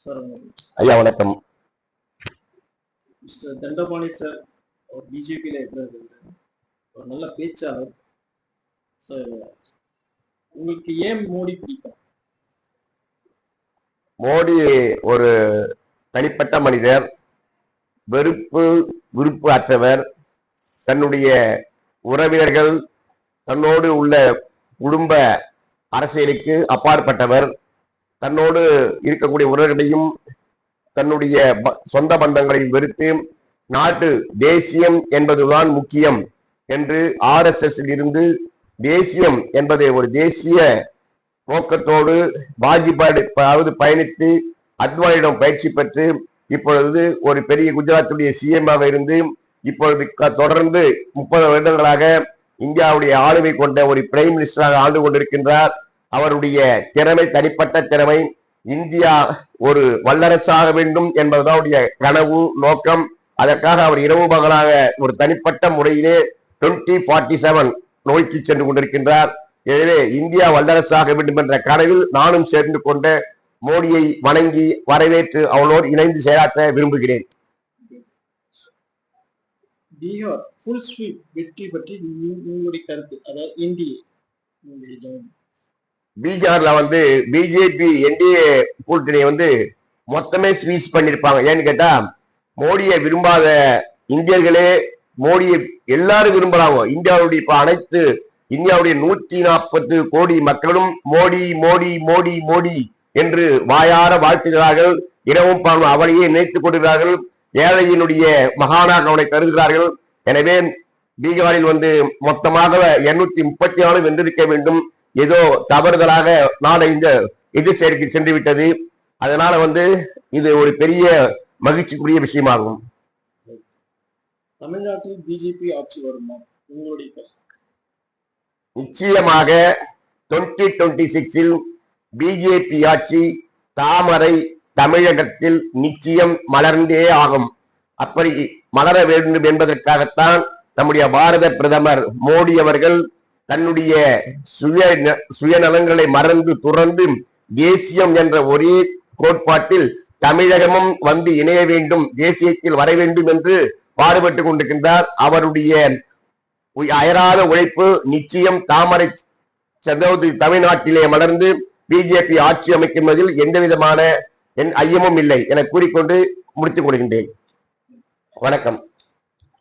Sir ஐயா வணக்கம். Mister Dandapani sir ஒரு பிஜேபியில் இருக்கிறது ஒரு நல்ல பேச்சாளர் சார். உங்களுக்கு ஏன் மோடி பிடிக்கும்? மோடி ஒரு தனிப்பட்ட மனிதர், வெறுப்பு விருப்பு அற்றவர், தன்னுடைய உறவினர்கள் தன்னோடு உள்ள குடும்ப அரசியலுக்கு அப்பாற்பட்டவர், தன்னோடு இருக்கக்கூடிய உறவுகளையும் தன்னுடைய சொந்த பந்தங்களையும் வெறுத்து நாட்டு தேசியம் என்பதுதான் முக்கியம் என்று RSS இருந்து தேசியம் என்பதை ஒரு தேசிய நோக்கத்தோடு வாஜ்பாய் பயணித்து அத்வானியிடம் பயிற்சி பெற்று இப்பொழுது ஒரு பெரிய குஜராத்துடைய சிஎம்மாக இருந்து இப்பொழுது தொடர்ந்து 30 வருடங்களாக இந்தியாவுடைய ஆளுமை கொண்ட ஒரு பிரைம் மினிஸ்டராக ஆண்டு கொண்டிருக்கின்றார். அவருடைய திறமை, தனிப்பட்ட திறமை, இந்தியா ஒரு வல்லரசாக வேண்டும் என்பதுதான் அவருடைய கனவு நோக்கம். அதற்காக அவர் இரவு பகலாக ஒரு தனிப்பட்ட முறையிலே 2047 நோக்கி சென்று கொண்டிருக்கின்றார். எனவே இந்தியா வல்லரசாக வேண்டும் என்ற கனவில் நானும் சேர்ந்து கொண்ட மோடியை வணங்கி வரவேற்று அவளோடு இணைந்து செயலாற்ற விரும்புகிறேன். பீகார் ஃபுல் ஸ்வீப் வெற்றி பற்றி உங்களுடைய கருத்து, அதாவது இந்திய பீகார்ல பிஜேபி NDA கூட்டணி மொத்தமே ஸ்வீச் பண்ணிருப்பாங்க. ஏன்னு கேட்டா மோடியை விரும்பாத இந்தியர்களே மோடியை எல்லாரும் விரும்புறாங்க. இந்தியாவுடைய இப்ப அனைத்து இந்தியாவுடைய 140 கோடி மக்களும் மோடி மோடி மோடி மோடி என்று வாயார வாழ்த்துகிறார்கள். இரவும் பாலும் அவரையே நினைத்துக் கொள்கிறார்கள். ஏழையினுடைய மகானாக அவனை கருதுகிறார்கள். எனவே பீகாரில் மொத்தமாக 234 வென்றிருக்க வேண்டும். ஏதோ தவறுதலாக நாடு எதிர் செயலுக்கு சென்று விட்டது. அதனால இது ஒரு பெரிய மகிழ்ச்சிக்குரிய விஷயமாகும். தமிழ்நாட்டில் பிஜேபி ஆட்சி வருமா? உங்களுடைய நிச்சயமாக 2026 பிஜேபி ஆட்சி தாமரை தமிழகத்தில் நிச்சயம் மலர்ந்தே ஆகும். அப்படி மலர வேண்டும் என்பதற்காகத்தான் நம்முடைய பாரத பிரதமர் மோடி அவர்கள் தன்னுடைய சுயநலங்களை மறந்து துறந்து தேசியம் என்ற ஒரே கோட்பாட்டில் தமிழகமும் இணைய வேண்டும், தேசியத்தில் வர வேண்டும் என்று பாடுபட்டுக் கொண்டிருக்கின்றார். அவருடைய அயராத உழைப்பு நிச்சயம் தாமரை தமிழ்நாட்டிலே மலர்ந்து பிஜேபி ஆட்சி அமைக்குவதில் எந்த விதமான ஐயமும் இல்லை என கூறிக்கொண்டு முடித்துக் கொள்கின்றேன். வணக்கம்.